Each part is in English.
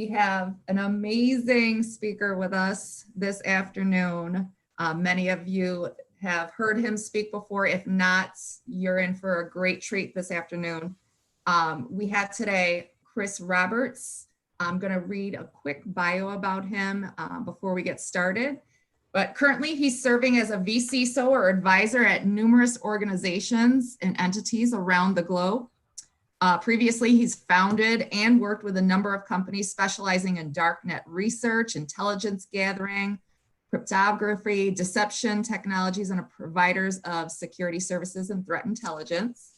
We have an amazing speaker with us this afternoon. Many of you have heard him speak before. If not, you're in for a great treat this afternoon. We have today Chris Roberts. I'm going to read a quick bio about him before we get started. But currently he's serving as a VCSO or advisor at numerous organizations and entities around the globe. Previously, he's founded and worked with a number of companies specializing in darknet research, intelligence gathering, cryptography, deception technologies, and providers of security services and threat intelligence.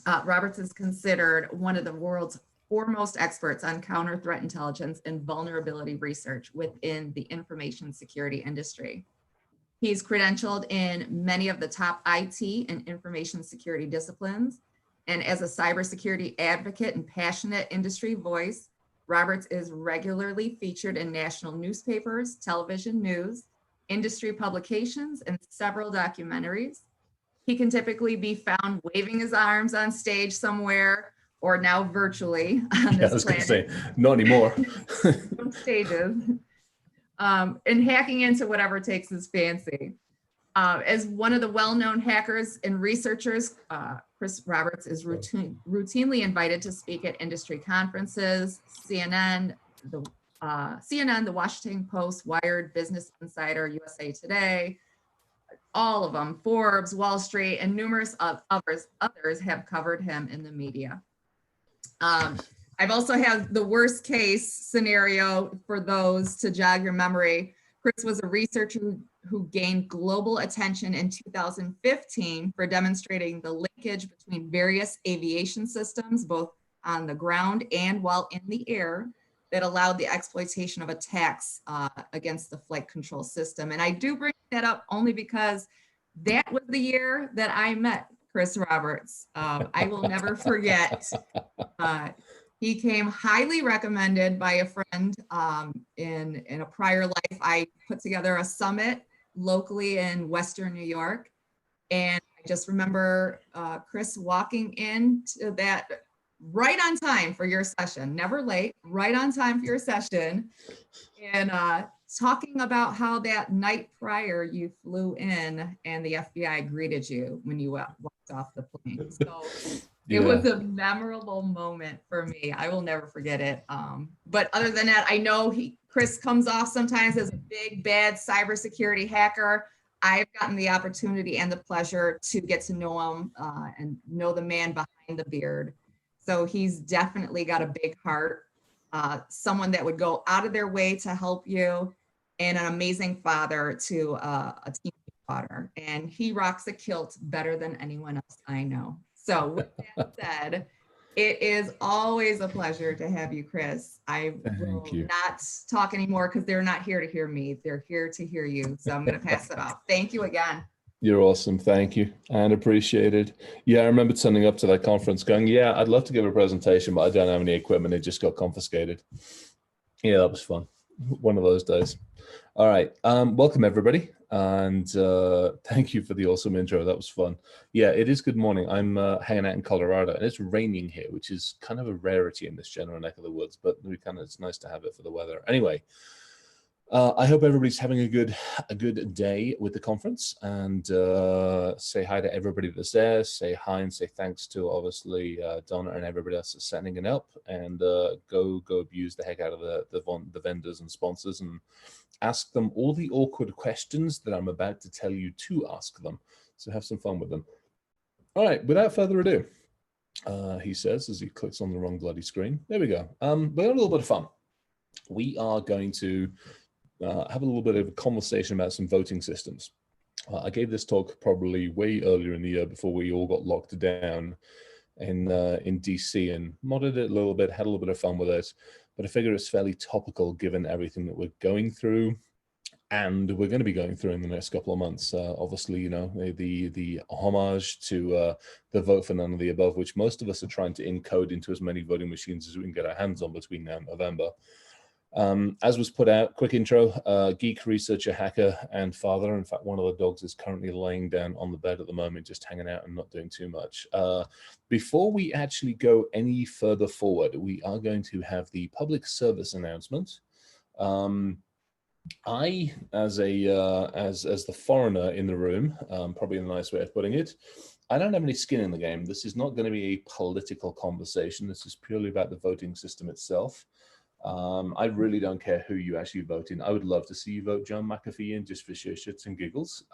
Roberts is considered one of the world's foremost experts on counter threat intelligence and vulnerability research within the information security industry. He's credentialed in many of the top IT and information security disciplines. And as a cybersecurity advocate and passionate industry voice, Roberts is regularly featured in national newspapers, television news, industry publications, and several documentaries. He can typically be found waving his arms on stage somewhere, or now virtually on this I was going to say, not anymore. On stages, and hacking into whatever takes his fancy. As one of the well-known hackers and researchers, Chris Roberts is routinely invited to speak at industry conferences, CNN, the Washington Post, Wired, Business Insider, USA Today, all of them, Forbes, Wall Street, and numerous others have covered him in the media. I've also had the worst case scenario for those to jog your memory. Chris was a researcher who gained global attention in 2015 for demonstrating the linkage between various aviation systems, both on the ground and while in the air, that allowed the exploitation of attacks against the flight control system. And I do bring that up only because that was the year that I met Chris Roberts. I will never forget. He came highly recommended by a friend in a prior life. I put together a summit locally in Western New York. And I just remember Chris walking into that right on time for your session, never late, right on time for your session. And talking about how that night prior you flew in and the FBI greeted you when you walked off the plane. So it was a memorable moment for me. I will never forget it. But other than that, I know Chris comes off sometimes as a big, bad cybersecurity hacker. I've gotten the opportunity and the pleasure to get to know him and know the man behind the beard. So he's definitely got a big heart, someone that would go out of their way to help you, and an amazing father to a teenage daughter. And he rocks a kilt better than anyone else I know. So with that said, it is always a pleasure to have you, Chris. I will not talk anymore because they're not here to hear me. They're here to hear you. So I'm going to pass it off. Thank you again. You're awesome. Thank you. And appreciated. Yeah, I remember turning up to that conference going, yeah, I'd love to give a presentation, but I don't have any equipment. It just got confiscated. Yeah, that was fun. One of those days. All right. Welcome, everybody. And thank you for the awesome intro. That was fun. Yeah, it is good morning. I'm hanging out in Colorado, and it's raining here, which is kind of a rarity in this general neck of the woods, but it's nice to have it for the weather. Anyway, I hope everybody's having a good day with the conference, and say hi to everybody that's there. Say hi and say thanks to obviously Donna and everybody else that's setting it up, and go abuse the heck out of the vendors and sponsors and ask them all the awkward questions that I'm about to tell you to ask them. So have some fun with them. All right, without further ado, he says as he clicks on the wrong bloody screen. There we go. We're having a little bit of fun. We are going to have a little bit of a conversation about some voting systems. I gave this talk probably way earlier in the year before we all got locked down in DC, and modded it a little bit, had a little bit of fun with it. But I figure it's fairly topical given everything that we're going through and we're going to be going through in the next couple of months. Obviously, you know, the homage to the vote for none of the above, which most of us are trying to encode into as many voting machines as we can get our hands on between now and November. As was put out, quick intro, geek, researcher, hacker, and father. In fact, one of the dogs is currently laying down on the bed at the moment, just hanging out and not doing too much. Before we actually go any further forward, we are going to have the public service announcement. I, as the foreigner in the room, probably a nice way of putting it, I don't have any skin in the game. This is not going to be a political conversation. This is purely about the voting system itself. I really don't care who you actually vote in. I would love to see you vote John McAfee in just for sheer shits and giggles.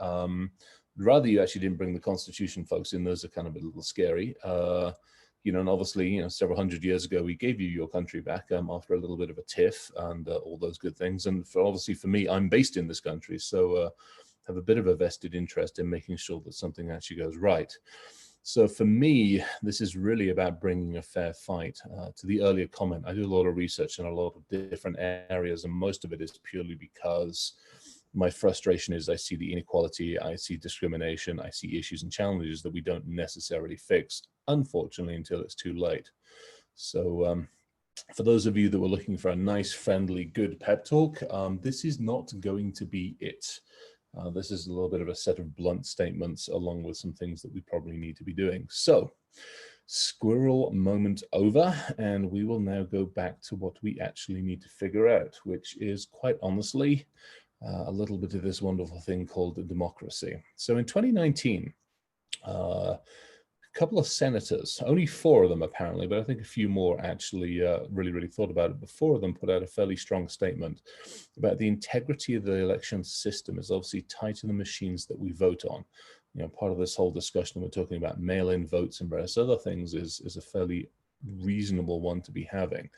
Rather you actually didn't bring the Constitution folks in. Those are kind of a little scary. You know, and obviously, you know, several hundred years ago, we gave you your country back after a little bit of a tiff and all those good things. And obviously for me, I'm based in this country, so have a bit of a vested interest in making sure that something actually goes right. So for me, this is really about bringing a fair fight. To the earlier comment, I do a lot of research in a lot of different areas, and most of it is purely because my frustration is I see the inequality, I see discrimination, I see issues and challenges that we don't necessarily fix, unfortunately, until it's too late. So for those of you that were looking for a nice, friendly, good pep talk, this is not going to be it. This is a little bit of a set of blunt statements along with some things that we probably need to be doing. So squirrel moment over, and we will now go back to what we actually need to figure out, which is quite honestly a little bit of this wonderful thing called democracy. So in 2019, a couple of senators, only 4 of them apparently, but I think a few more actually really thought about it. But 4 of them put out a fairly strong statement about the integrity of the election system is obviously tied to the machines that we vote on. You know, part of this whole discussion we're talking about mail-in votes and various other things is a fairly reasonable one to be having.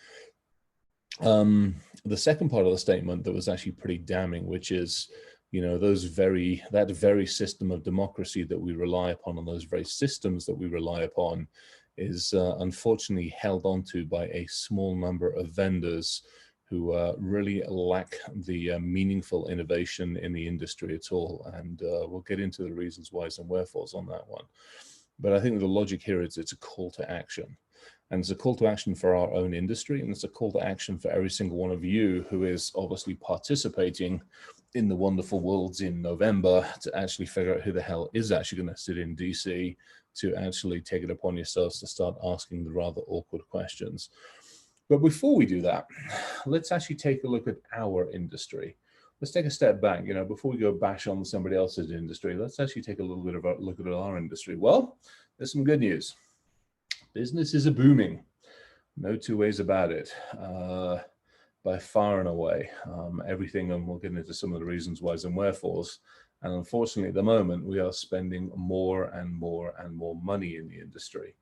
The second part of the statement that was actually pretty damning, which is, you know, that very system of democracy that we rely upon, and those very systems that we rely upon, is unfortunately held onto by a small number of vendors who really lack the meaningful innovation in the industry at all. And we'll get into the reasons whys and wherefores on that one. But I think the logic here is it's a call to action. And it's a call to action for our own industry, and it's a call to action for every single one of you who is obviously participating in the wonderful worlds in November to actually figure out who the hell is actually going to sit in DC, to actually take it upon yourselves to start asking the rather awkward questions. But before we do that, let's actually take a look at our industry. Let's take a step back, you know, before we go bash on somebody else's industry, let's actually take a little bit of a look at our industry. Well, there's some good news. Businesses are booming. No two ways about it. By far and away, everything, and we'll get into some of the reasons whys and wherefores. And unfortunately, at the moment, we are spending more and more and more money in the industry.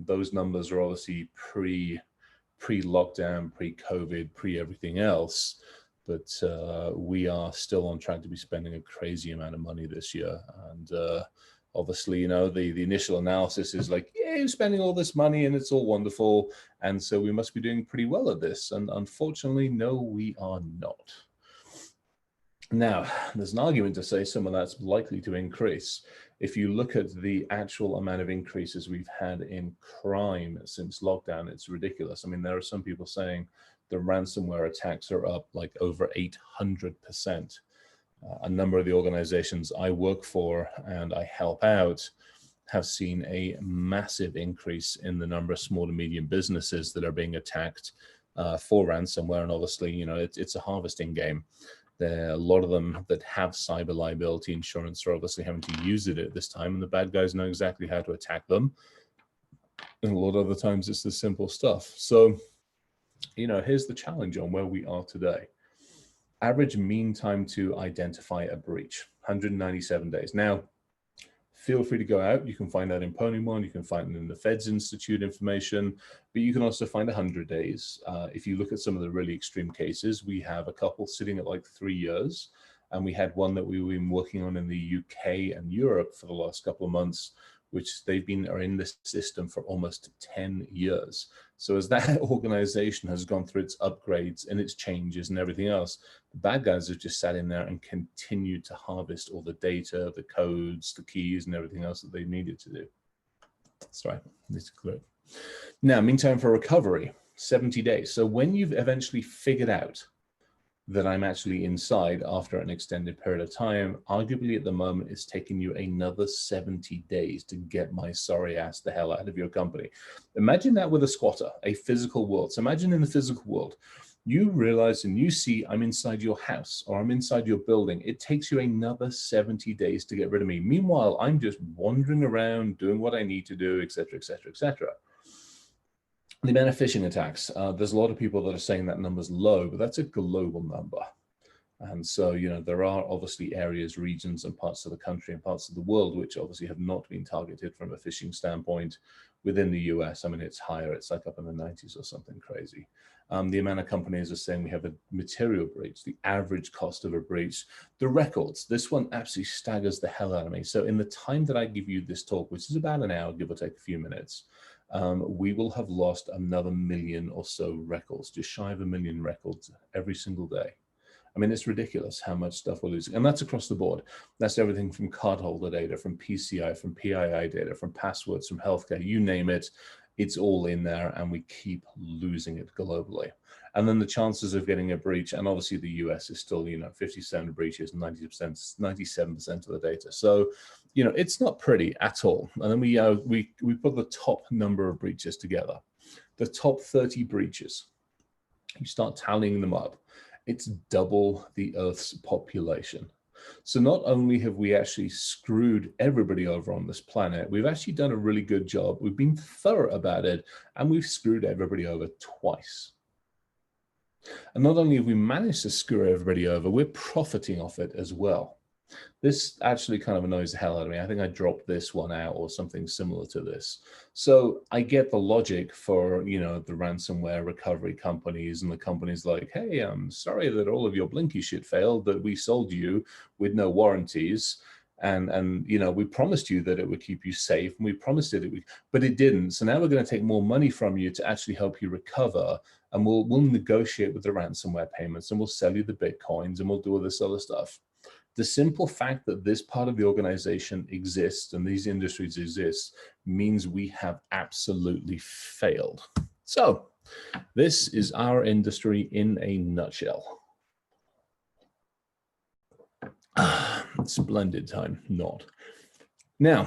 Those numbers are obviously pre-lockdown, pre-COVID, pre-everything else. But we are still on track to be spending a crazy amount of money this year. And obviously, you know, the initial analysis is like, yeah, you're spending all this money and it's all wonderful. And so we must be doing pretty well at this. And unfortunately, no, we are not. Now, there's an argument to say some of that's likely to increase. If you look at the actual amount of increases we've had in crime since lockdown, it's ridiculous. I mean, there are some people saying the ransomware attacks are up like over 800%. A number of the organizations I work for and I help out have seen a massive increase in the number of small to medium businesses that are being attacked for ransomware. And obviously, you know, it's a harvesting game. There are a lot of them that have cyber liability insurance are obviously having to use it at this time, and the bad guys know exactly how to attack them. And a lot of the times it's the simple stuff. So, you know, here's the challenge on where we are today. Average mean time to identify a breach, 197 days. Now, feel free to go out. You can find that in Pwnymon. You can find it in the Feds Institute information, but you can also find 100 days. If you look at some of the really extreme cases, we have a couple sitting at like 3 years, and we had one that we've been working on in the UK and Europe for the last couple of months, which are in this system for almost 10 years. So as that organization has gone through its upgrades and its changes and everything else, the bad guys have just sat in there and continued to harvest all the data, the codes, the keys, and everything else that they needed to do. That's right, I need to clear it. Now, meantime for recovery. 70 days. So when you've eventually figured out that I'm actually inside after an extended period of time, arguably at the moment it's taking you another 70 days to get my sorry ass the hell out of your company. Imagine that with a squatter, a physical world. So imagine in the physical world, you realize and you see I'm inside your house or I'm inside your building. It takes you another 70 days to get rid of me. Meanwhile, I'm just wandering around doing what I need to do, et cetera, et cetera, et cetera. The amount of phishing attacks, there's a lot of people that are saying that number's low, but that's a global number. And so, you know, there are obviously areas, regions, and parts of the country and parts of the world which obviously have not been targeted from a phishing standpoint. Within the US, I mean, it's higher. It's like up in the 90s or something crazy. The amount of companies are saying we have a material breach, the average cost of a breach, the records. This one absolutely staggers the hell out of me. So in the time that I give you this talk, which is about an hour, give or take a few minutes, we will have lost another 1 million or so records, just shy of 1 million records every single day. I mean, it's ridiculous how much stuff we're losing. And that's across the board. That's everything from cardholder data, from PCI, from PII data, from passwords, from healthcare, you name it. It's all in there and we keep losing it globally. And then the chances of getting a breach, and obviously the US is still, you know, 57 breaches, 97% of the data. So, you know, it's not pretty at all. And then we put the top number of breaches together, the top 30 breaches. You start tallying them up. It's double the Earth's population. So not only have we actually screwed everybody over on this planet, we've actually done a really good job. We've been thorough about it, and we've screwed everybody over twice. And not only have we managed to screw everybody over, we're profiting off it as well. This actually kind of annoys the hell out of me. I think I dropped this one out or something similar to this. So I get the logic for, you know, the ransomware recovery companies and the companies like, hey, I'm sorry that all of your Blinky shit failed, that we sold you with no warranties. And you know, we promised you that it would keep you safe, and we promised it would, but it didn't. So now we're going to take more money from you to actually help you recover, and we'll negotiate with the ransomware payments, and we'll sell you the Bitcoins, and we'll do all this other stuff. The simple fact that this part of the organization exists and these industries exist means we have absolutely failed. So this is our industry in a nutshell. Splendid time, not. Now,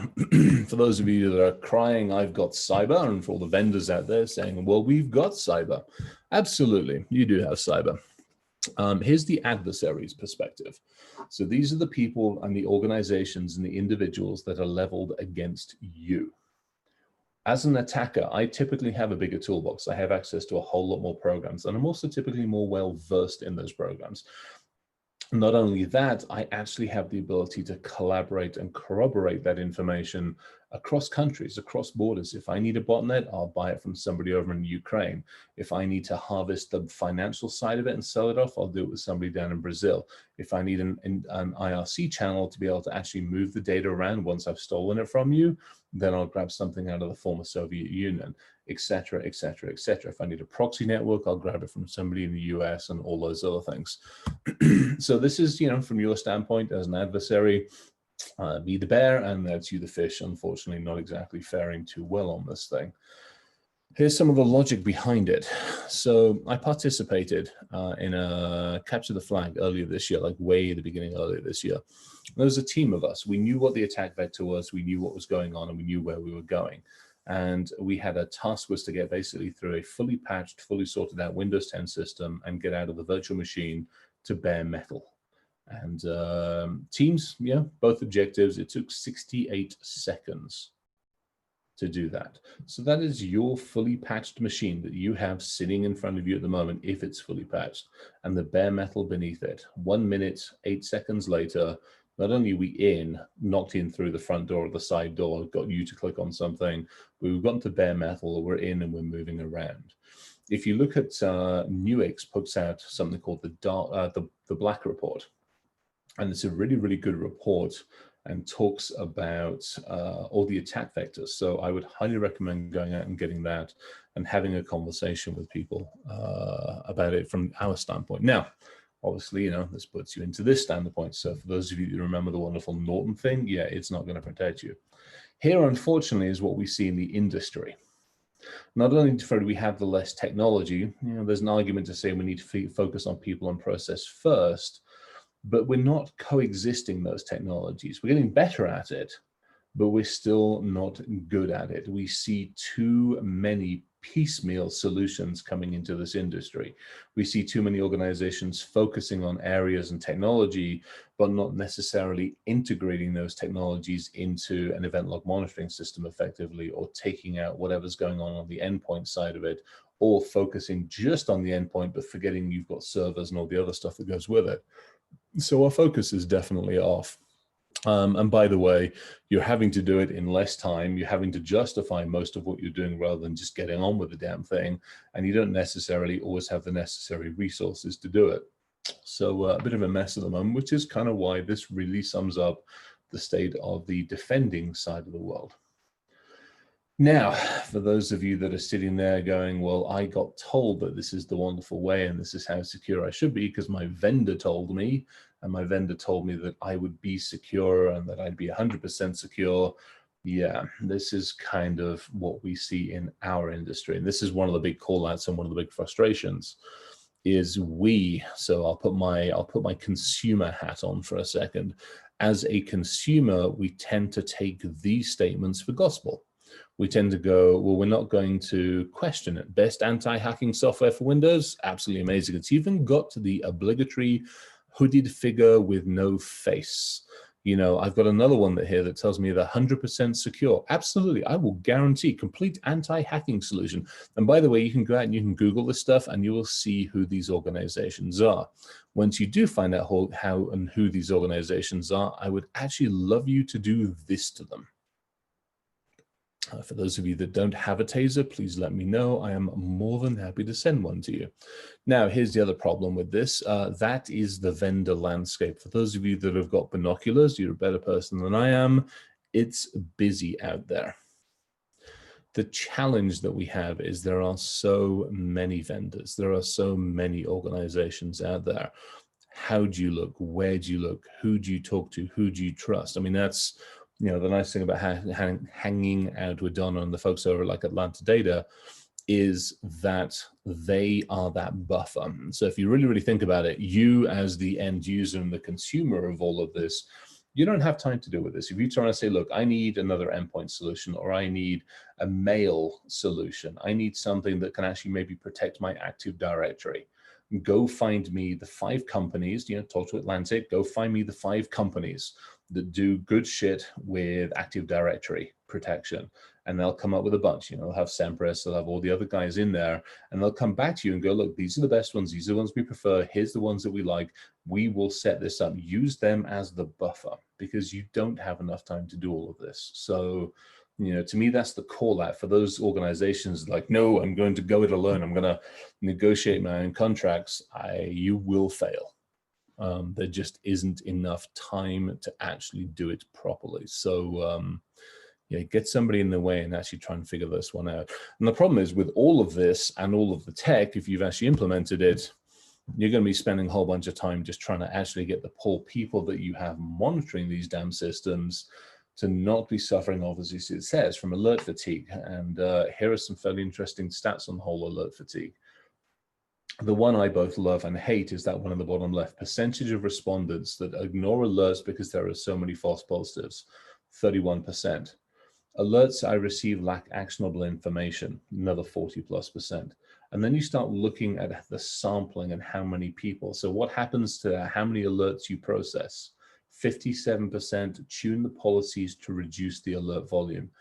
for those of you that are crying, I've got cyber, and for all the vendors out there saying, well, we've got cyber. Absolutely, you do have cyber. Here's the adversaries perspective. So these are the people and the organizations and the individuals that are leveled against you. As an attacker, I typically have a bigger toolbox. I have access to a whole lot more programs, and I'm also typically more well-versed in those programs. Not only that, I actually have the ability to collaborate and corroborate that information across countries, across borders. If I need a botnet, I'll buy it from somebody over in Ukraine. If I need to harvest the financial side of it and sell it off, I'll do it with somebody down in Brazil. If I need an IRC channel to be able to actually move the data around once I've stolen it from you, then I'll grab something out of the former Soviet Union, et cetera, et cetera, et cetera. If I need a proxy network, I'll grab it from somebody in the US and all those other things. So this is, you know, from your standpoint as an adversary, me the bear, and that's you the fish. Unfortunately, not exactly faring too well on this thing. Here's some of the logic behind it. So I participated in a capture the flag earlier this year, like way at the beginning earlier this year. There was a team of us. We knew what the attack vector was, we knew what was going on, and we knew where we were going. And we had a task was to get basically through a fully patched, fully sorted out Windows 10 system and get out of the virtual machine to bare metal. And teams, yeah, both objectives, it took 68 seconds to do that. So that is your fully patched machine that you have sitting in front of you at the moment, if it's fully patched, and the bare metal beneath it. 1 minute, 8 seconds later, not only are we knocked in through the front door or the side door, got you to click on something, we've gotten to bare metal, we're in and we're moving around. If you look at Newix puts out something called the Black Report, and it's a really, really good report and talks about all the attack vectors. So I would highly recommend going out and getting that and having a conversation with people about it from our standpoint. Now, obviously, you know, this puts you into this standpoint. So for those of you who remember the wonderful Norton thing, yeah, it's not going to protect you. Here, unfortunately, is what we see in the industry. Not only do we have the less technology, there's an argument to say we need to focus on people and process first, but we're not coexisting those technologies. We're getting better at it, but we're still not good at it. We see too many piecemeal solutions coming into this industry. We see too many organizations focusing on areas and technology, but not necessarily integrating those technologies into an event log monitoring system effectively, or taking out whatever's going on the endpoint side of it, or focusing just on the endpoint, but forgetting you've got servers and all the other stuff that goes with it. So our focus is definitely off. And by the way, you're having to do it in less time. You're having to justify most of what you're doing rather than just getting on with the damn thing. And you don't necessarily always have the necessary resources to do it. So a bit of a mess at the moment, which is kind of why this really sums up the state of the defending side of the world. Now, for those of you that are sitting there going, well, I got told that this is the wonderful way and this is how secure I should be because my vendor told me, and my vendor told me that I would be secure and that I'd be 100% secure. Yeah, this is kind of what we see in our industry. And this is one of the big call outs and one of the big frustrations is so I'll put my consumer hat on for a second. As a consumer, we tend to take these statements for gospel. We tend to go, well, we're not going to question it. Best anti-hacking software for Windows, absolutely amazing. It's even got to the obligatory hooded figure with no face. I've got another one here that tells me they're 100% secure. Absolutely, I will guarantee complete anti-hacking solution. And by the way, you can go out and you can Google this stuff and you will see who these organizations are. Once you do find out how and who these organizations are, I would actually love you to do this to them. For those of you that don't have a taser, please let me know. I am more than happy to send one to you. Now, here's the other problem with this. That is the vendor landscape. For those of you that have got binoculars, you're a better person than I am. It's busy out there. The challenge that we have is there are so many vendors. There are so many organizations out there. How do you look? Where do you look? Who do you talk to? Who do you trust? I mean, that's the nice thing about hanging out with Donna and the folks over like Atlanta Data is that they are that buffer. So if you really, really think about it, you as the end user and the consumer of all of this, you don't have time to deal with this. If you're trying to say, look, I need another endpoint solution, or I need a mail solution, I need something that can actually maybe protect my Active Directory. Go find me the 5 companies, talk to Atlantic, go find me the 5 companies that do good shit with Active Directory protection. And they'll come up with a bunch, they'll have Sempress, they'll have all the other guys in there, and they'll come back to you and go, look, these are the best ones. These are the ones we prefer. Here's the ones that we like. We will set this up. Use them as the buffer because you don't have enough time to do all of this. So, to me, that's the call out for those organizations like, no, I'm going to go it alone. I'm going to negotiate my own contracts. You will fail. There just isn't enough time to actually do it properly. So get somebody in the way and actually try and figure this one out. And the problem is with all of this and all of the tech, if you've actually implemented it, you're going to be spending a whole bunch of time just trying to actually get the poor people that you have monitoring these damn systems to not be suffering, obviously, it says, from alert fatigue. And here are some fairly interesting stats on whole alert fatigue. The one I both love and hate is that one on the bottom left. Percentage of respondents that ignore alerts because there are so many false positives, 31%. Alerts I receive lack actionable information, another 40+%. And then you start looking at the sampling and how many people. So what happens to how many alerts you process? 57% tune the policies to reduce the alert volume.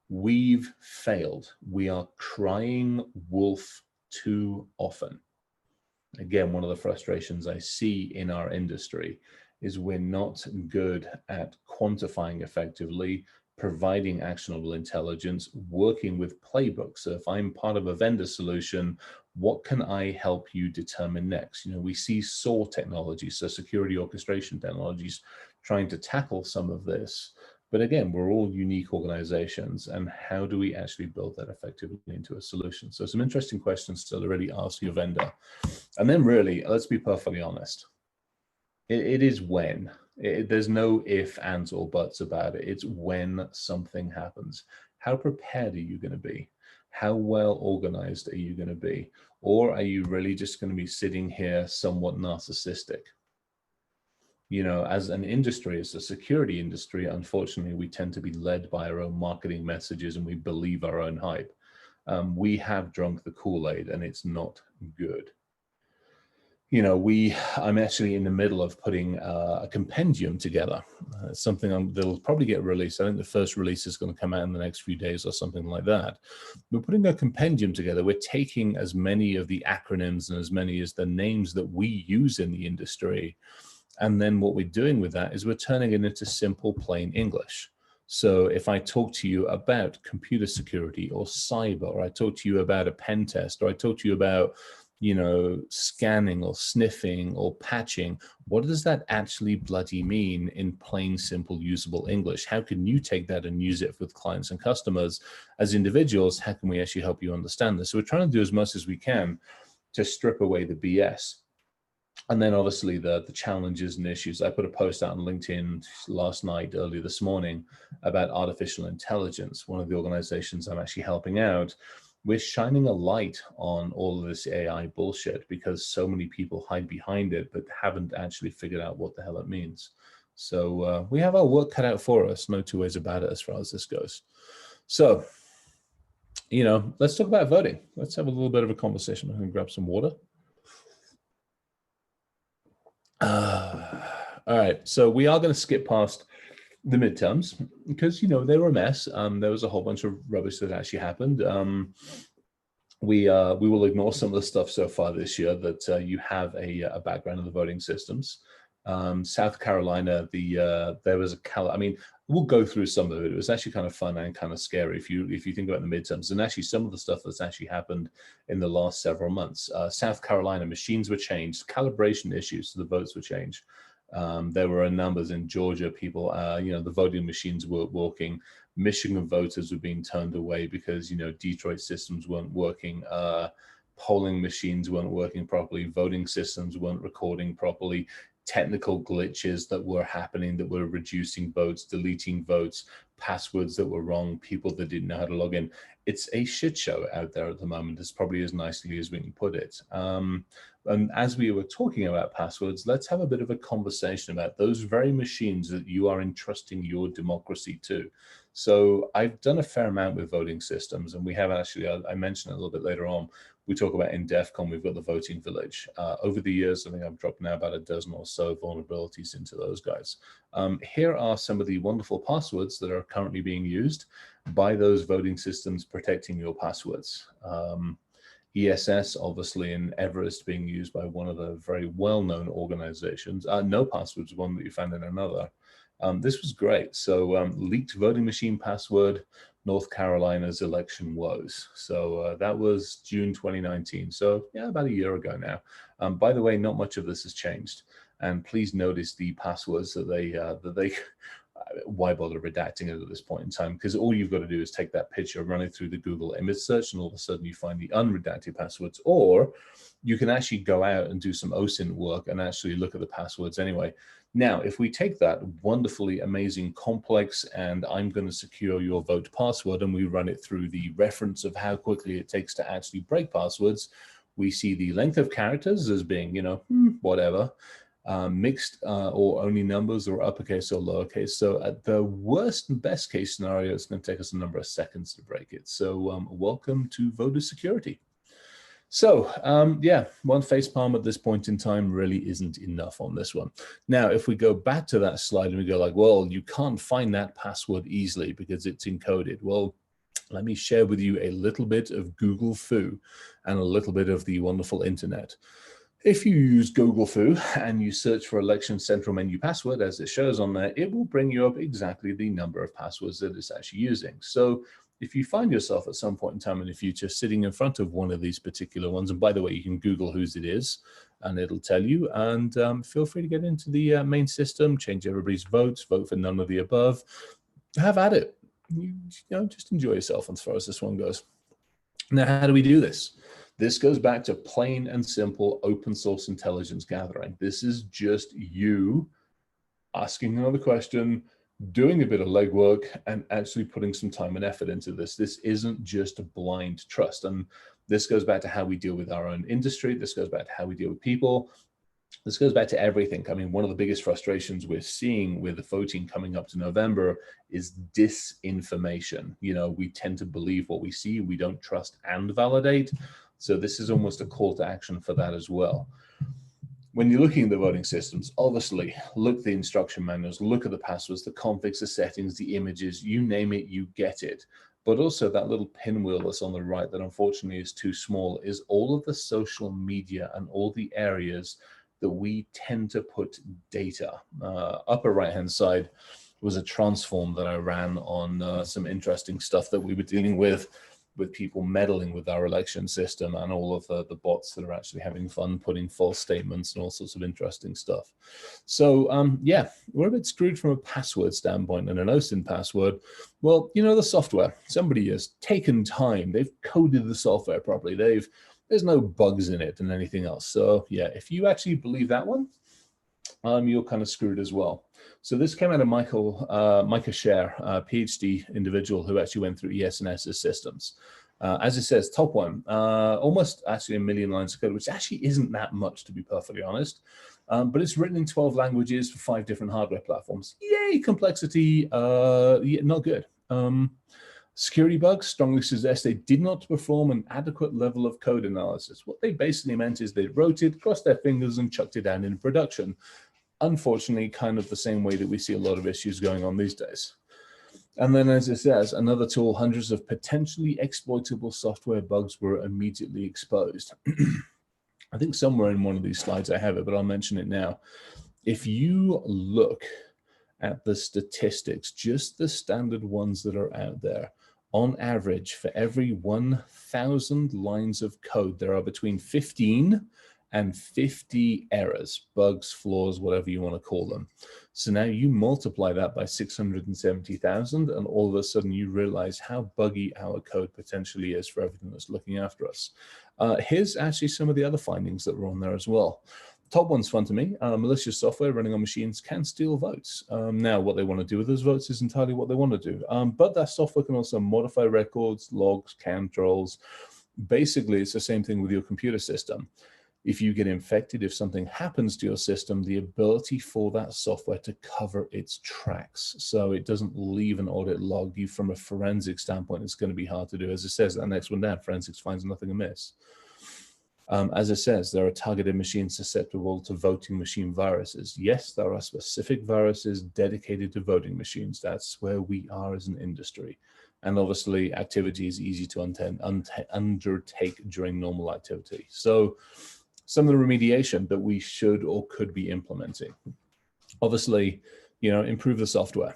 We've failed. We are crying wolf too often. Again, one of the frustrations I see in our industry is we're not good at quantifying effectively, providing actionable intelligence, working with playbooks. So if I'm part of a vendor solution, what can I help you determine next? We see SOAR technology, so security orchestration technologies, trying to tackle some of this. But again, we're all unique organizations, and how do we actually build that effectively into a solution? So some interesting questions to really ask your vendor. And then really, let's be perfectly honest. It is when. There's no if, ands, or buts about it. It's when something happens. How prepared are you going to be? How well organized are you going to be? Or are you really just going to be sitting here somewhat narcissistic? You know, as an industry, as a security industry, unfortunately, we tend to be led by our own marketing messages and we believe our own hype. We have drunk the Kool-Aid and it's not good. You know, I'm actually in the middle of putting a compendium together. Something that'll probably get released. I think the first release is going to come out in the next few days or something like that. We're putting a compendium together. We're taking as many of the acronyms and as many as the names that we use in the industry. And then what we're doing with that is we're turning it into simple, plain English. So if I talk to you about computer security or cyber, or I talk to you about a pen test, or I talk to you about, you know, scanning or sniffing or patching, what does that actually bloody mean in plain, simple, usable English? How can you take that and use it with clients and customers as individuals? How can we actually help you understand this? So we're trying to do as much as we can to strip away the BS. And then obviously the challenges and issues. I put a post out on LinkedIn last night, early this morning, about artificial intelligence. One of the organizations I'm actually helping out, we're shining a light on all of this AI bullshit because so many people hide behind it, but haven't actually figured out what the hell it means. So we have our work cut out for us. No two ways about it as far as this goes. So, you know, let's talk about voting. Let's have a little bit of a conversation. I'm going to grab some water. All right, so we are going to skip past the midterms because, you know, they were a mess. There was a whole bunch of rubbish that actually happened. We will ignore some of the stuff so far this year that you have a background in the voting systems. South Carolina, there was I mean, we'll go through some of it. It was actually kind of fun and kind of scary if you think about the midterms and actually some of the stuff that's actually happened in the last several months. South Carolina, machines were changed, calibration issues, so the votes were changed. There were numbers in Georgia, people, you know, the voting machines weren't working. Michigan voters were being turned away because, you know, Detroit systems weren't working. Polling machines weren't working properly. Voting systems weren't recording properly. Technical glitches that were happening that were reducing votes, deleting votes, passwords that were wrong, people that didn't know how to log in. It's a shit show out there at the moment. It's probably as nicely as we can put it. And as we were talking about passwords, let's have a bit of a conversation about those very machines that you are entrusting your democracy to. So I've done a fair amount with voting systems, and we have actually, I mentioned it a little bit later on, we talk about in DEF CON, we've got the voting village. Over the years, I think I've dropped now about a dozen or so vulnerabilities into those guys. Here are some of the wonderful passwords that are currently being used by those voting systems protecting your passwords. ES&S, obviously, in Everest being used by one of the very well-known organizations. No Passwords, one that you found in another. This was great. So leaked voting machine password, North Carolina's election woes. So that was June 2019. So yeah, about a year ago now. By the way, not much of this has changed. And please notice the passwords that they why bother redacting it at this point in time? Because all you've got to do is take that picture, run it through the Google image search, and all of a sudden you find the unredacted passwords. Or you can actually go out and do some OSINT work and actually look at the passwords anyway. Now, if we take that wonderfully amazing, complex, and I'm going to secure your vote password, and we run it through the reference of how quickly it takes to actually break passwords, we see the length of characters as being, you know, whatever. Mixed or only numbers or uppercase or lowercase. So at the worst and best case scenario, it's going to take us a number of seconds to break it. So welcome to voter security. So yeah, one facepalm at this point in time really isn't enough on this one. Now, if we go back to that slide and we go like, well, you can't find that password easily because it's encoded. Well, let me share with you a little bit of Google Foo and a little bit of the wonderful internet. If you use Google Foo and you search for election central menu password, as it shows on there, it will bring you up exactly the number of passwords that it's actually using. So if you find yourself at some point in time in the future sitting in front of one of these particular ones, and by the way, you can Google whose it is, and it'll tell you, and feel free to get into the main system, change everybody's votes, vote for none of the above, have at it. You know, just enjoy yourself as far as this one goes. Now, how do we do this? This goes back to plain and simple open source intelligence gathering. This is just you asking another question, doing a bit of legwork and actually putting some time and effort into this. This isn't just a blind trust. And this goes back to how we deal with our own industry. This goes back to how we deal with people. This goes back to everything. I mean, one of the biggest frustrations we're seeing with the voting coming up to November is disinformation. You know, we tend to believe what we see. We don't trust and validate. So this is almost a call to action for that as well. When you're looking at the voting systems, obviously, look at the instruction manuals, look at the passwords, the configs, the settings, the images, you name it, you get it. But also that little pinwheel that's on the right that unfortunately is too small is all of the social media and all the areas that we tend to put data. Upper right-hand side was a transform that I ran on some interesting stuff that we were dealing with people meddling with our election system and all of the bots that are actually having fun putting false statements and all sorts of interesting stuff. So yeah, we're a bit screwed from a password standpoint and an OSINT password. Well, you know, the software, somebody has taken time, they've coded the software properly, there's no bugs in it and anything else. So yeah, if you actually believe that one, you're kind of screwed as well. So this came out of Micah Scher, a PhD individual who actually went through ES&S systems. As it says, top one, almost actually 1 million lines of code, which actually isn't that much, to be perfectly honest. But it's written in 12 languages for 5 different hardware platforms. Yay, complexity, yeah, not good. Security bugs strongly suggest they did not perform an adequate level of code analysis. What they basically meant is they wrote it, crossed their fingers, and chucked it down in production. Unfortunately, kind of the same way that we see a lot of issues going on these days. And then, as it says, another tool, hundreds of potentially exploitable software bugs were immediately exposed. I think somewhere in one of these slides I have it, but I'll mention it now. If you look at the statistics, just the standard ones that are out there, on average, for every 1,000 lines of code, there are between 15 and 50 errors, bugs, flaws, whatever you want to call them. So now you multiply that by 670,000, and all of a sudden you realize how buggy our code potentially is for everything that's looking after us. Here's actually some of the other findings that were on there as well. Top one's fun to me. Malicious software running on machines can steal votes. Now, what they want to do with those votes is entirely what they want to do. But that software can also modify records, logs, controls. Basically, it's the same thing with your computer system. If you get infected, if something happens to your system, the ability for that software to cover its tracks so it doesn't leave an audit log, you from a forensic standpoint, it's going to be hard to do. As it says, that next one down, forensics finds nothing amiss. As it says, there are targeted machines susceptible to voting machine viruses. Yes, there are specific viruses dedicated to voting machines. That's where we are as an industry. And obviously, activity is easy to undertake during normal activity. So some of the remediation that we should or could be implementing. Obviously, you know, improve the software.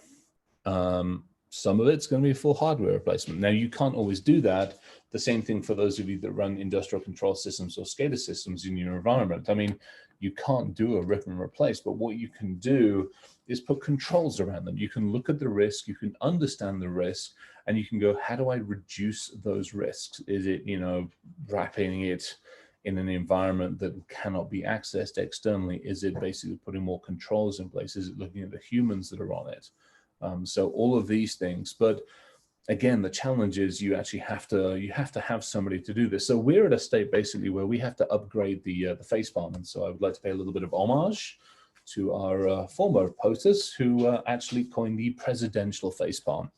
Some of it's going to be a full hardware replacement. Now, you can't always do that. The same thing for those of you that run industrial control systems or SCADA systems in your environment. I mean, you can't do a rip and replace, but what you can do is put controls around them. You can look at the risk, you can understand the risk, and you can go, how do I reduce those risks? Is it, you know, wrapping it in an environment that cannot be accessed externally? Is it basically putting more controls in place? Is it looking at the humans that are on it? So all of these things, but again, the challenge is you actually have to have somebody to do this. So we're at a state basically where we have to upgrade the facepalm, and so I would like to pay a little bit of homage to our former POTUS who actually coined the presidential facepalm.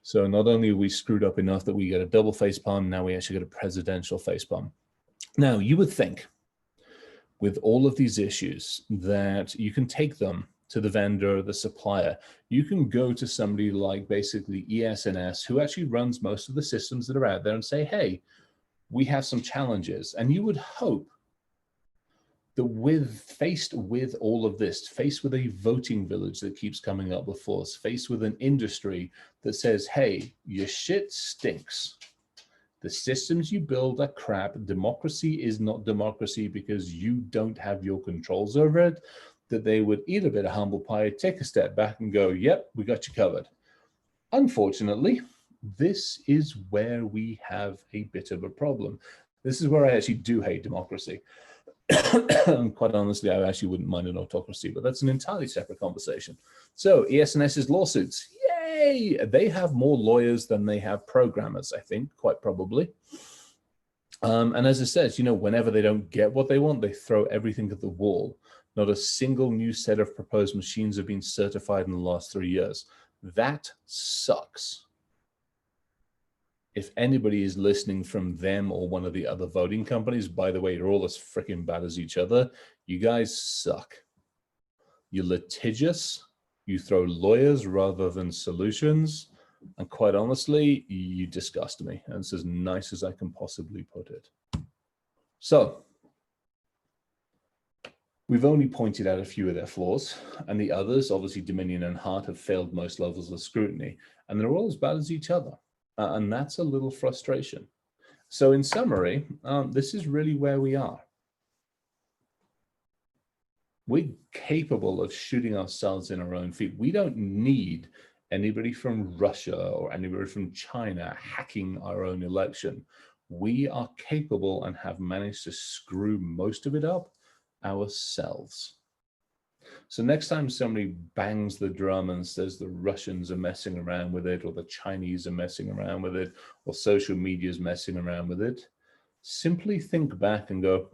So not only are we screwed up enough that we get a double facepalm, now we actually get a presidential facepalm. Now, you would think with all of these issues that you can take them to the vendor, the supplier. You can go to somebody like basically ES&S who actually runs most of the systems that are out there and say, hey, we have some challenges. And you would hope that faced with all of this, faced with a voting village that keeps coming up before us, faced with an industry that says, hey, your shit stinks. The systems you build are crap. Democracy is not democracy because you don't have your controls over it. That they would eat a bit of humble pie, take a step back and go, yep, we got you covered. Unfortunately, this is where we have a bit of a problem. This is where I actually do hate democracy. Quite honestly, I actually wouldn't mind an autocracy, but that's an entirely separate conversation. So ES&S's lawsuits, yay! They have more lawyers than they have programmers, I think, quite probably. And as it says, you know, whenever they don't get what they want, they throw everything at the wall. Not a single new set of proposed machines have been certified in the last 3 years. That sucks. If anybody is listening from them or one of the other voting companies, by the way, you're all as freaking bad as each other. You guys suck. You're litigious. You throw lawyers rather than solutions. And quite honestly, you disgust me. And it's as nice as I can possibly put it. So we've only pointed out a few of their flaws, and the others, obviously Dominion and Hart, have failed most levels of scrutiny, and they're all as bad as each other. And that's a little frustration. So in summary, this is really where we are. We're capable of shooting ourselves in our own feet. We don't need anybody from Russia or anybody from China hacking our own election. We are capable and have managed to screw most of it up ourselves. So next time somebody bangs the drum and says the Russians are messing around with it, or the Chinese are messing around with it, or social media is messing around with it, simply think back and go,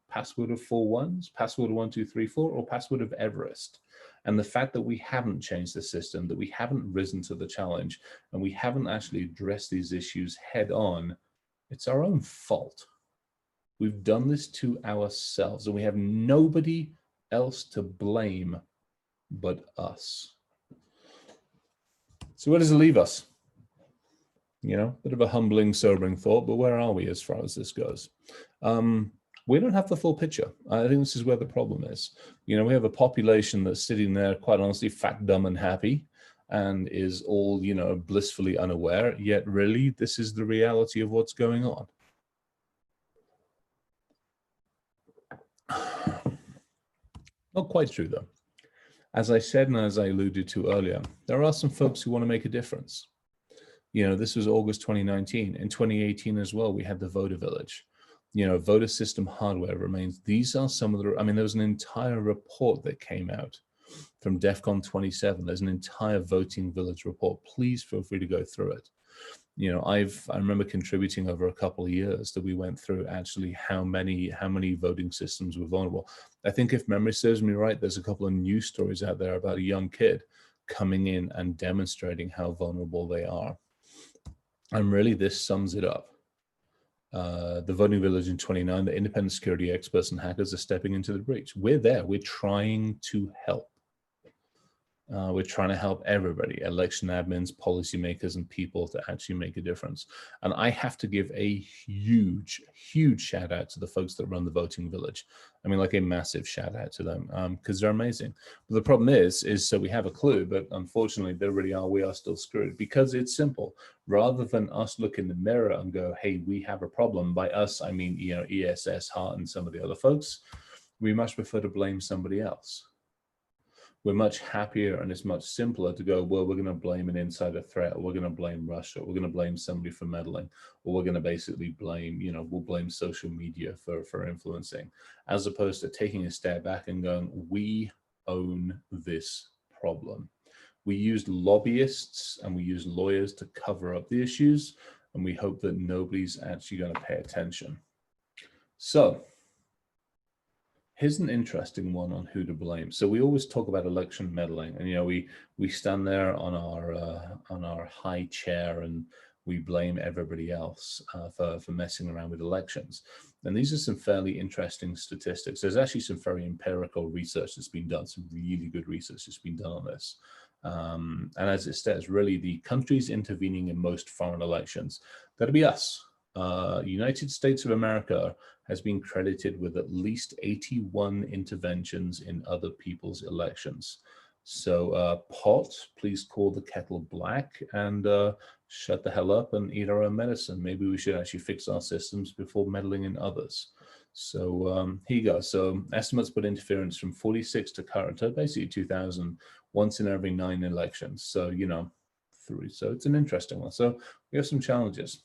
password of 4 ones, password of 1, 2, 3, 4, or password of Everest. And the fact that we haven't changed the system, that we haven't risen to the challenge, and we haven't actually addressed these issues head on, it's our own fault. We've done this to ourselves, and we have nobody else to blame but us. So where does it leave us? You know, bit of a humbling, sobering thought, but where are we as far as this goes? We don't have the full picture. I think this is where the problem is. You know, we have a population that's sitting there, quite honestly, fat, dumb, and happy, and is all, you know, blissfully unaware, yet really, this is the reality of what's going on. Not quite true, though. As I said, and as I alluded to earlier, there are some folks who want to make a difference. You know, this was August 2019. In 2018 as well, we had the voter village. You know, voter system hardware remains. These are some of the, I mean, there was an entire report that came out from DEF CON 27. There's an entire voting village report. Please feel free to go through it. You know, I remember contributing over a couple of years that we went through actually how many voting systems were vulnerable. I think if memory serves me right, there's a couple of news stories out there about a young kid coming in and demonstrating how vulnerable they are. And really, this sums it up. The voting village in 29, the independent security experts and hackers are stepping into the breach. We're there. We're trying to help. We're trying to help everybody, election admins, policymakers, and people to actually make a difference. And I have to give a huge, huge shout out to the folks that run the voting village. I mean, like a massive shout out to them because they're amazing. But the problem is so we have a clue, but unfortunately, there really are, we are still screwed because it's simple. Rather than us look in the mirror and go, hey, we have a problem. By us, I mean, you know, ES&S, Hart, and some of the other folks, we much prefer to blame somebody else. We're much happier, and it's much simpler to go, well, we're going to blame an insider threat, or we're going to blame Russia, or we're going to blame somebody for meddling, or we're going to basically blame, you know, we'll blame social media for influencing, as opposed to taking a step back and going, we own this problem. We use lobbyists and we use lawyers to cover up the issues, and we hope that nobody's actually going to pay attention. So here's an interesting one on who to blame. So we always talk about election meddling, and you know, we stand there on our high chair and we blame everybody else for messing around with elections. And these are some fairly interesting statistics. There's actually some very empirical research that's been done, some really good research that's been done on this. And as it says, really the countries intervening in most foreign elections, that'll be us. United States of America has been credited with at least 81 interventions in other people's elections. So pot, please call the kettle black and shut the hell up and eat our own medicine. Maybe we should actually fix our systems before meddling in others. So here you go. So estimates put interference from 46 to current, basically 2000, once in every 9 elections. So, you know, 3. So it's an interesting one. So we have some challenges.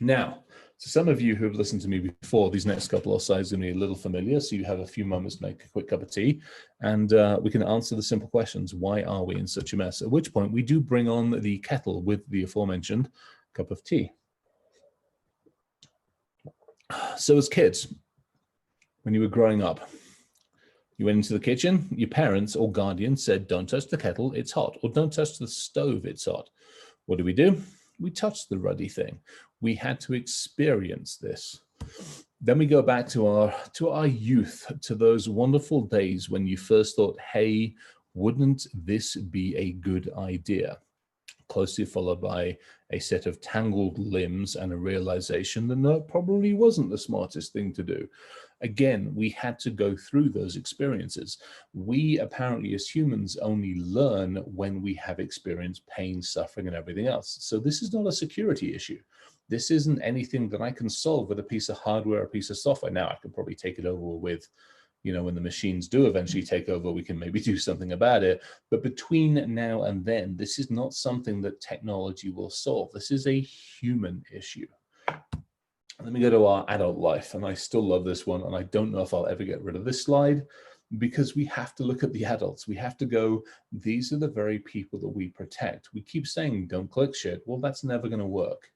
Now, to some of you who have listened to me before, these next couple of slides are going to be a little familiar, so you have a few moments to make a quick cup of tea, and we can answer the simple questions. Why are we in such a mess? At which point, we do bring on the kettle with the aforementioned cup of tea. So as kids, when you were growing up, you went into the kitchen, your parents or guardian said, don't touch the kettle, it's hot, or don't touch the stove, it's hot. What do? We touched the ruddy thing. We had to experience this. Then we go back to our youth, to those wonderful days when you first thought, hey, wouldn't this be a good idea? Closely followed by a set of tangled limbs and a realization that no, it probably wasn't the smartest thing to do. Again, we had to go through those experiences. We apparently as humans only learn when we have experienced pain, suffering, and everything else. So this is not a security issue. This isn't anything that I can solve with a piece of hardware, a piece of software. Now I can probably take it over with, you know, when the machines do eventually take over, we can maybe do something about it. But between now and then, this is not something that technology will solve. This is a human issue. Let me go to our adult life, and I still love this one, and I don't know if I'll ever get rid of this slide, because we have to look at the adults. We have to go, these are the very people that we protect. We keep saying, don't click shit. Well, that's never going to work.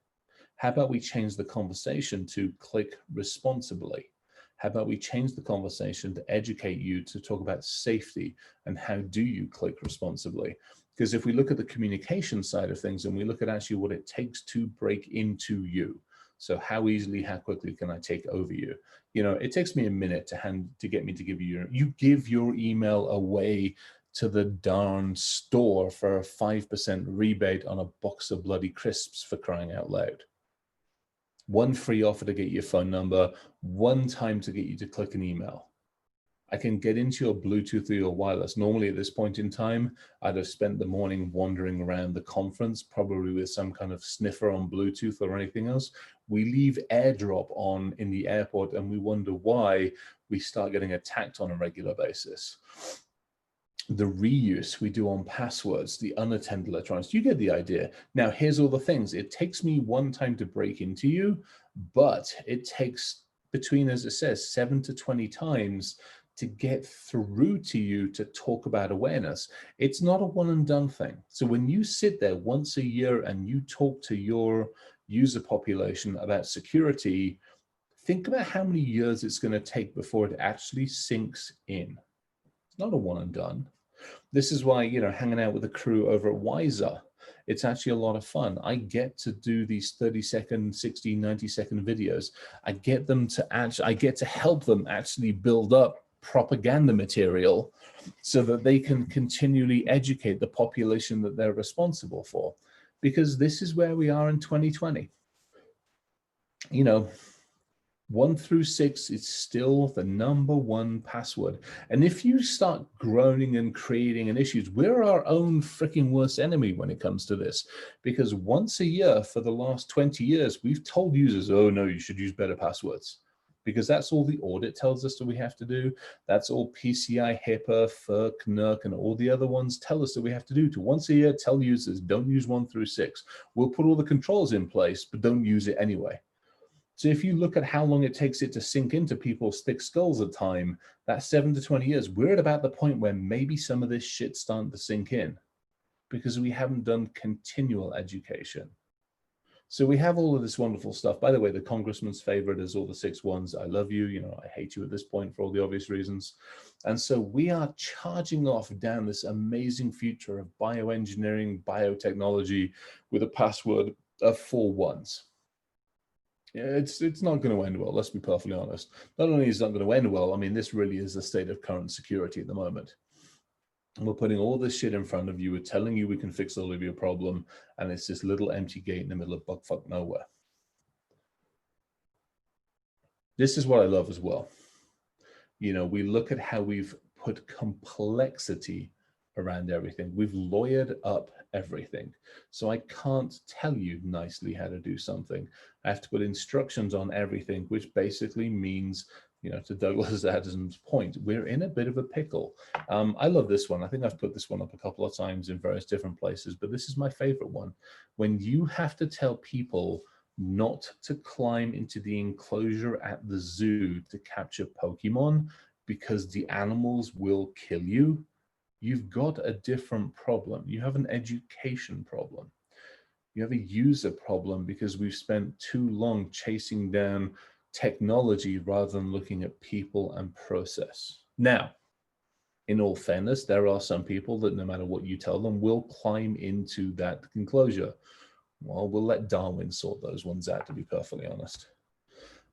How about we change the conversation to click responsibly? How about we change the conversation to educate you to talk about safety and how do you click responsibly? Because if we look at the communication side of things and we look at actually what it takes to break into you, so how easily, how quickly can I take over you? You know, it takes me a minute to get me to give you give your email away to the darn store for a 5% rebate on a box of bloody crisps, for crying out loud. One free offer to get your phone number, one time to get you to click an email. I can get into your Bluetooth or your wireless. Normally at this point in time, I'd have spent the morning wandering around the conference, probably with some kind of sniffer on Bluetooth or anything else. We leave AirDrop on in the airport and we wonder why we start getting attacked on a regular basis. The reuse we do on passwords, the unattended electronics, you get the idea. Now, here's all the things. It takes me one time to break into you, but it takes between, as it says, 7 to 20 times to get through to you to talk about awareness. It's not a one and done thing. So when you sit there once a year and you talk to your user population about security, think about how many years it's going to take before it actually sinks in. It's not a one and done. This is why, you know, hanging out with the crew over at Wiser, it's actually a lot of fun. I get to do these 30-second, 60, 90-second videos. I get to help them actually build up propaganda material so that they can continually educate the population that they're responsible for. Because this is where we are in 2020. You know, 1 through 6 is still the #1 password. And if you start groaning and creating an issues, we're our own freaking worst enemy when it comes to this. Because once a year for the last 20 years, we've told users, oh no, you should use better passwords. Because that's all the audit tells us that we have to do. That's all PCI, HIPAA, FERC, NERC, and all the other ones tell us that we have to do. To once a year tell users, don't use 1 through 6. We'll put all the controls in place, but don't use it anyway. So if you look at how long it takes it to sink into people's thick skulls at time, that's 7 to 20 years. We're at about the point where maybe some of this shit's starting to sink in because we haven't done continual education. So we have all of this wonderful stuff. By the way, the congressman's favorite is all the 6 ones. I love you. You know, I hate you at this point for all the obvious reasons. And so we are charging off down this amazing future of bioengineering, biotechnology with a password of 4 ones. It's not going to end well. Let's be perfectly honest. Not only is it not going to end well, I mean, this really is the state of current security at the moment. And we're putting all this shit in front of you. We're telling you we can fix all of your problem. And it's this little empty gate in the middle of buckfuck nowhere. This is what I love as well. You know, we look at how we've put complexity around everything. We've lawyered up everything. So I can't tell you nicely how to do something. I have to put instructions on everything, which basically means, you know, to Douglas Adams's point, we're in a bit of a pickle. I love this one. I think I've put this one up a couple of times in various different places, but this is my favorite one. When you have to tell people not to climb into the enclosure at the zoo to capture Pokemon because the animals will kill you, you've got a different problem. You have an education problem. You have a user problem because we've spent too long chasing down technology rather than looking at people and process. Now, in all fairness, there are some people that no matter what you tell them will climb into that enclosure. Well, we'll let Darwin sort those ones out, to be perfectly honest.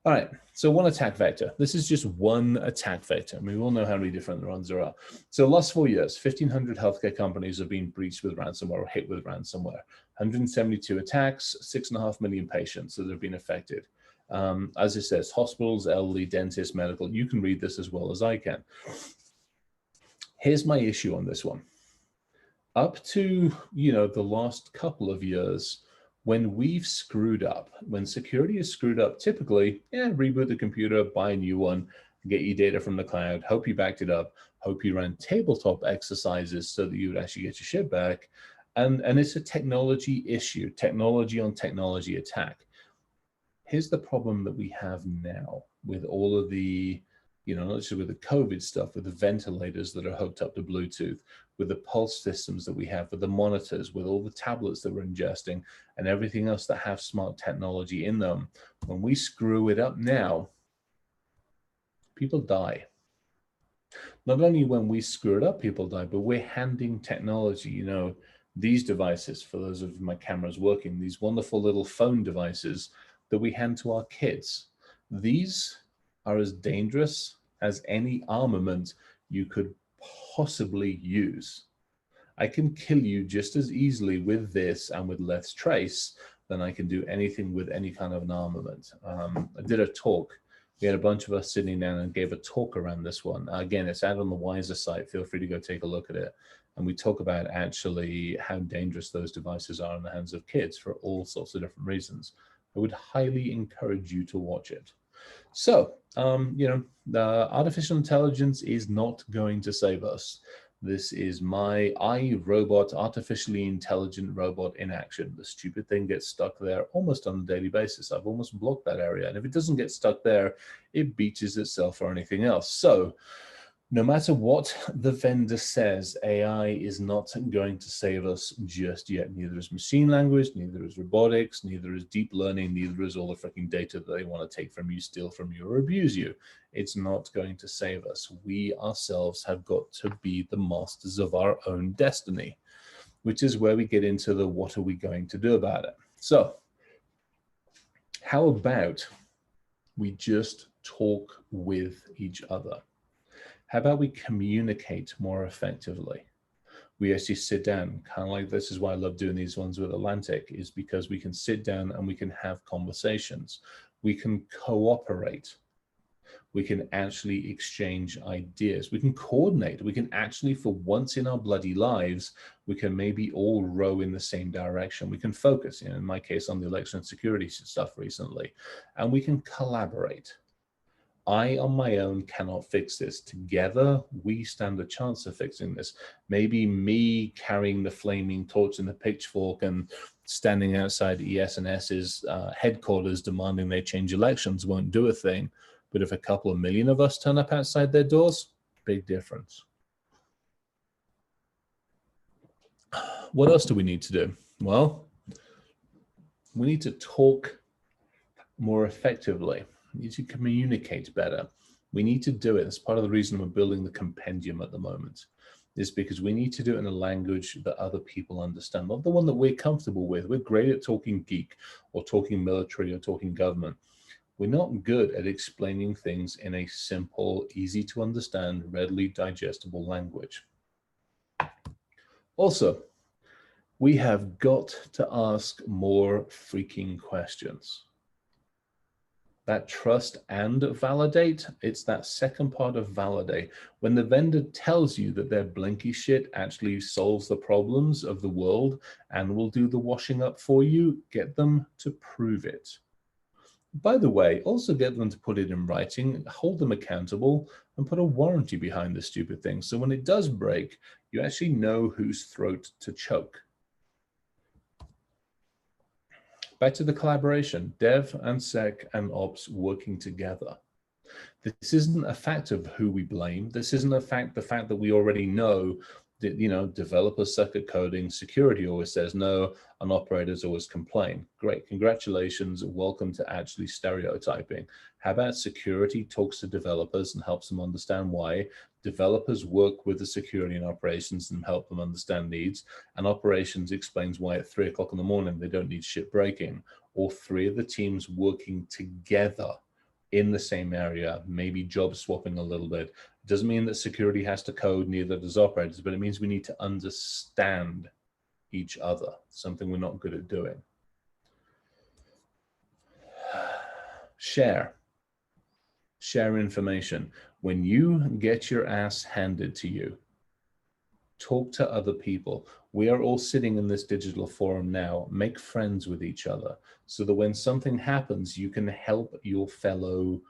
All right, so one attack vector. This is just one attack vector. I mean, we all know how many different ones there are. So last 4 years, 1,500 healthcare companies have been breached with ransomware or hit with ransomware. 172 attacks, 6.5 million patients that have been affected. As it says, hospitals, elderly, dentists, medical. You can read this as well as I can. Here's my issue on this one. Up to, the last couple of years, when we've screwed up, when security is screwed up, typically, reboot the computer, buy a new one, get your data from the cloud, hope you backed it up, hope you ran tabletop exercises so that you would actually get your shit back. And it's a technology issue, technology on technology attack. Here's the problem that we have now with all of the, not just with the COVID stuff, with the ventilators that are hooked up to Bluetooth, with the pulse systems that we have, with the monitors, with all the tablets that we're ingesting, and everything else that have smart technology in them. When we screw it up now, people die. Not only when we screw it up, people die, but we're handing technology, these devices, for those of my cameras working, these wonderful little phone devices that we hand to our kids. These are as dangerous as any armament you could possibly use. I can kill you just as easily with this and with less trace than I can do anything with any kind of an armament. I did a talk. We had a bunch of us sitting down and gave a talk around this one. Again, it's out on the Wiser site. Feel free to go take a look at it. And we talk about actually how dangerous those devices are in the hands of kids for all sorts of different reasons. I would highly encourage you to watch it. So, artificial intelligence is not going to save us. This is my iRobot, artificially intelligent robot in action. The stupid thing gets stuck there almost on a daily basis. I've almost blocked that area. And if it doesn't get stuck there, it beaches itself or anything else. So no matter what the vendor says, AI is not going to save us just yet. Neither is machine language, neither is robotics, neither is deep learning, neither is all the freaking data that they want to take from you, steal from you, or abuse you. It's not going to save us. We ourselves have got to be the masters of our own destiny, which is where we get into the what are we going to do about it. So how about we just talk with each other? How about we communicate more effectively? We actually sit down, kind of like this is why I love doing these ones with Atlantic, is because we can sit down and we can have conversations. We can cooperate. We can actually exchange ideas. We can coordinate. We can actually, for once in our bloody lives, we can maybe all row in the same direction. We can focus, in my case, on the election security stuff recently, and we can collaborate. I, on my own, cannot fix this. Together, we stand a chance of fixing this. Maybe me carrying the flaming torch and the pitchfork and standing outside ES&S's headquarters demanding they change elections won't do a thing. But if a couple of million of us turn up outside their doors, big difference. What else do we need to do? Well, we need to talk more effectively. We need to communicate better. We need to do it. That's part of the reason we're building the compendium at the moment, is because we need to do it in a language that other people understand, not the one that we're comfortable with. We're great at talking geek or talking military or talking government. We're not good at explaining things in a simple, easy to understand, readily digestible language. Also, we have got to ask more freaking questions. That trust and validate, it's that second part of validate. When the vendor tells you that their blinky shit actually solves the problems of the world and will do the washing up for you, get them to prove it. By the way, also get them to put it in writing, hold them accountable, and put a warranty behind the stupid thing. So when it does break, you actually know whose throat to choke. Back to the collaboration, dev and sec and ops working together. This isn't a fact of who we blame. This isn't the fact that we already know that, you know, developers suck at coding, security always says no, and operators always complain. Great, congratulations, welcome to actually stereotyping. How about security talks to developers and helps them understand why, developers work with the security and operations and help them understand needs, and operations explains why at 3 o'clock in the morning they don't need shit breaking. All three of the teams working together in the same area, maybe job swapping a little bit. It doesn't mean that security has to code, neither does operators, but it means we need to understand each other, something we're not good at doing. Share information. When you get your ass handed to you, talk to other people. We are all sitting in this digital forum now. Make friends with each other so that when something happens, you can help your fellow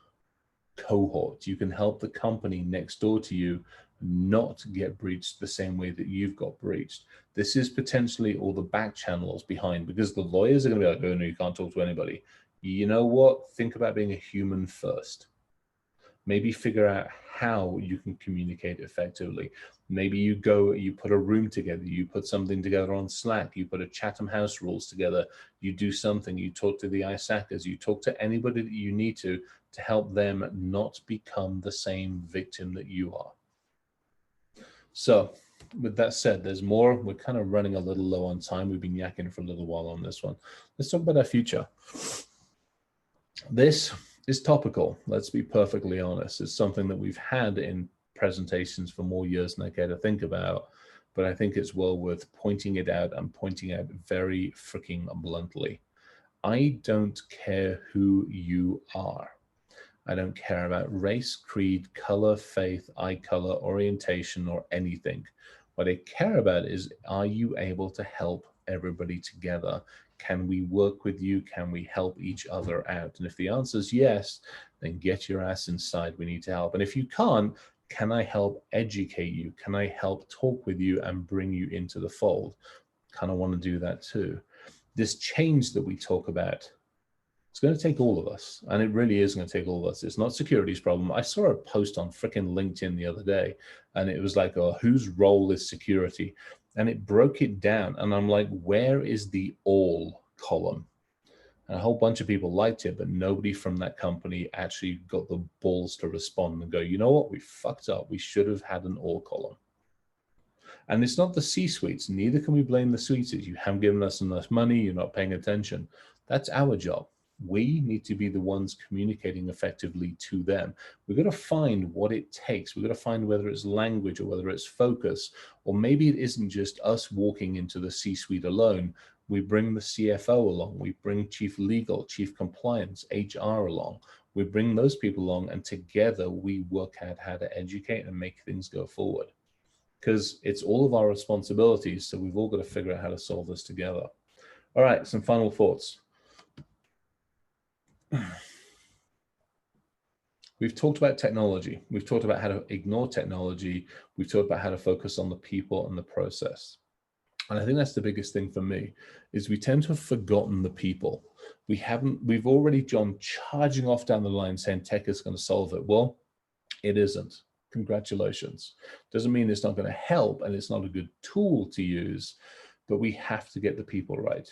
cohort. You can help the company next door to you not get breached the same way that you've got breached. This is potentially all the back channels behind, because the lawyers are going to be like, oh no, you can't talk to anybody. You know what? Think about being a human first. Maybe figure out how you can communicate effectively. Maybe you put a room together, you put something together on Slack, you put a Chatham House rules together, you do something, you talk to the ISACers, you talk to anybody that you need to help them not become the same victim that you are. So with that said, there's more. We're kind of running a little low on time. We've been yakking for a little while on this one. Let's talk about our future. This is topical. Let's be perfectly honest. It's something that we've had in presentations for more years than I care to think about, but I think it's well worth pointing it out and pointing out very freaking bluntly. I don't care who you are. I don't care about race, creed, color, faith, eye color, orientation, or anything. What I care about is, are you able to help everybody together? Can we work with you? Can we help each other out? And if the answer is yes, then get your ass inside. We need to help. And if you can't, can I help educate you? Can I help talk with you and bring you into the fold? Kind of want to do that too. This change that we talk about, it's going to take all of us, and it really is going to take all of us. It's not security's problem. I saw a post on freaking LinkedIn the other day, and it was like, oh, whose role is security? And it broke it down, and I'm like, where is the all column? And a whole bunch of people liked it, but nobody from that company actually got the balls to respond and go, you know what, we fucked up. We should have had an all column. And it's not the C-suites. Neither can we blame the suites. You haven't given us enough money. You're not paying attention. That's our job. We need to be the ones communicating effectively to them. We've got to find what it takes. We've got to find whether it's language or whether it's focus, or maybe it isn't just us walking into the C-suite alone. We bring the CFO along. We bring chief legal, chief compliance, HR along. We bring those people along, and together we work out how to educate and make things go forward. Because it's all of our responsibilities, so we've all got to figure out how to solve this together. All right, some final thoughts. We've talked about technology. We've talked about how to ignore technology. We've talked about how to focus on the people and the process. And I think that's the biggest thing for me, is we tend to have forgotten the people. We've already gone charging off down the line saying tech is going to solve it. Well, it isn't. Congratulations. Doesn't mean it's not going to help and it's not a good tool to use, but we have to get the people right.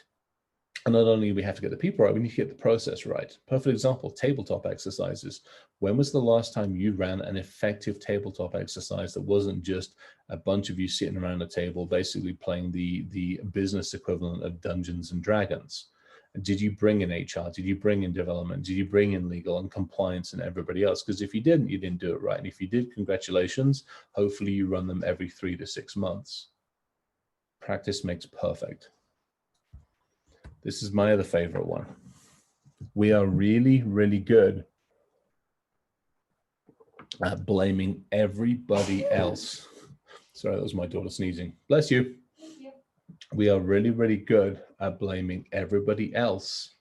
And not only do we have to get the people right, we need to get the process right. Perfect example, tabletop exercises. When was the last time you ran an effective tabletop exercise that wasn't just a bunch of you sitting around a table basically playing the business equivalent of Dungeons and Dragons? Did you bring in HR? Did you bring in development? Did you bring in legal and compliance and everybody else? Because if you didn't, you didn't do it right. And if you did, congratulations. Hopefully you run them every 3 to 6 months. Practice makes perfect. This is my other favorite one. We are really, really good at blaming everybody else. Sorry, that was my daughter sneezing. Bless you. We are really, really good at blaming everybody else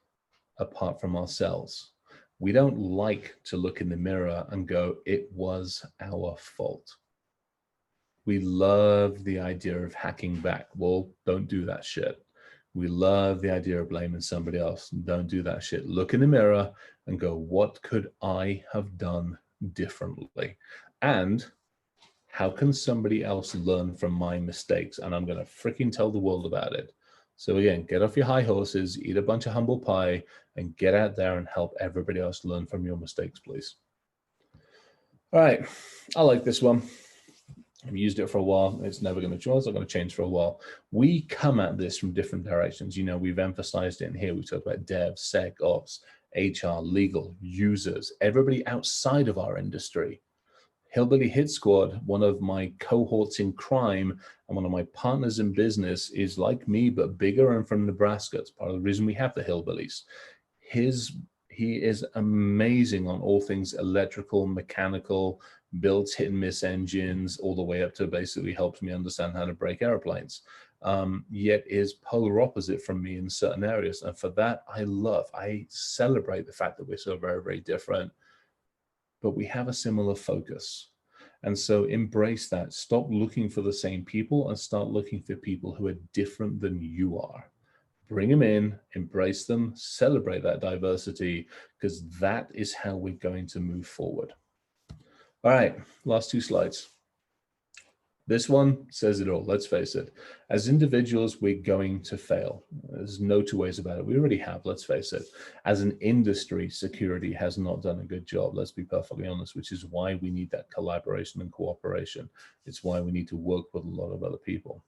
apart from ourselves. We don't like to look in the mirror and go, it was our fault. We love the idea of hacking back. Well, don't do that shit. We love the idea of blaming somebody else. Don't do that shit. Look in the mirror and go, what could I have done differently? And how can somebody else learn from my mistakes? And I'm going to freaking tell the world about it. So again, get off your high horses, eat a bunch of humble pie, and get out there and help everybody else learn from your mistakes, please. All right. I like this one. I've used it for a while. It's never going to change. It's not going to change for a while. We come at this from different directions. You know, we've emphasized it in here. We talk about dev, sec, ops, HR, legal, users, everybody outside of our industry. Hillbilly Hit Squad, one of my cohorts in crime and one of my partners in business, is like me, but bigger and from Nebraska. It's part of the reason we have the Hillbillies. He is amazing on all things electrical, mechanical, builds hit and miss engines, all the way up to basically helps me understand how to break airplanes. Yet is polar opposite from me in certain areas. And for that, I celebrate the fact that we're so very, very different, but we have a similar focus. And so embrace that. Stop looking for the same people and start looking for people who are different than you are. Bring them in, embrace them, celebrate that diversity, because that is how we're going to move forward. All right, last two slides. This one says it all, let's face it. As individuals, we're going to fail. There's no two ways about it. We already have, let's face it. As an industry, security has not done a good job, let's be perfectly honest, which is why we need that collaboration and cooperation. It's why we need to work with a lot of other people.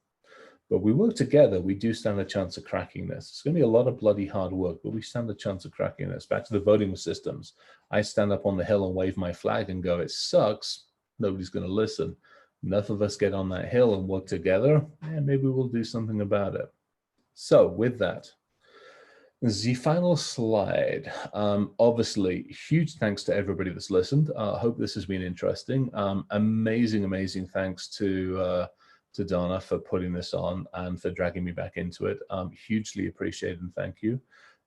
But we work together, we do stand a chance of cracking this. It's going to be a lot of bloody hard work, but we stand a chance of cracking this. Back to the voting systems. I stand up on the hill and wave my flag and go, it sucks. Nobody's going to listen. Enough of us get on that hill and work together, and maybe we'll do something about it. So with that, the final slide. Obviously, huge thanks to everybody that's listened. I hope this has been interesting. Amazing thanks to Donna for putting this on and for dragging me back into it. Hugely appreciated and thank you.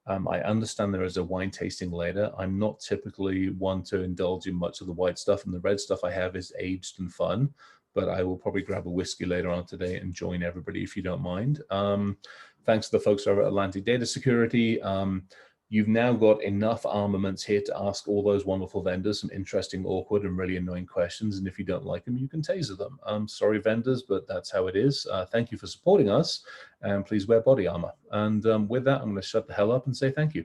I understand there is a wine tasting later. I'm not typically one to indulge in much of the white stuff, and the red stuff I have is aged and fun, but I will probably grab a whiskey later on today and join everybody if you don't mind. Thanks to the folks over at Atlantic Data Security. You've now got enough armaments here to ask all those wonderful vendors some interesting, awkward, and really annoying questions. And if you don't like them, you can taser them. Sorry, vendors, but that's how it is. Thank you for supporting us, and please wear body armor. And with that, I'm going to shut the hell up and say thank you.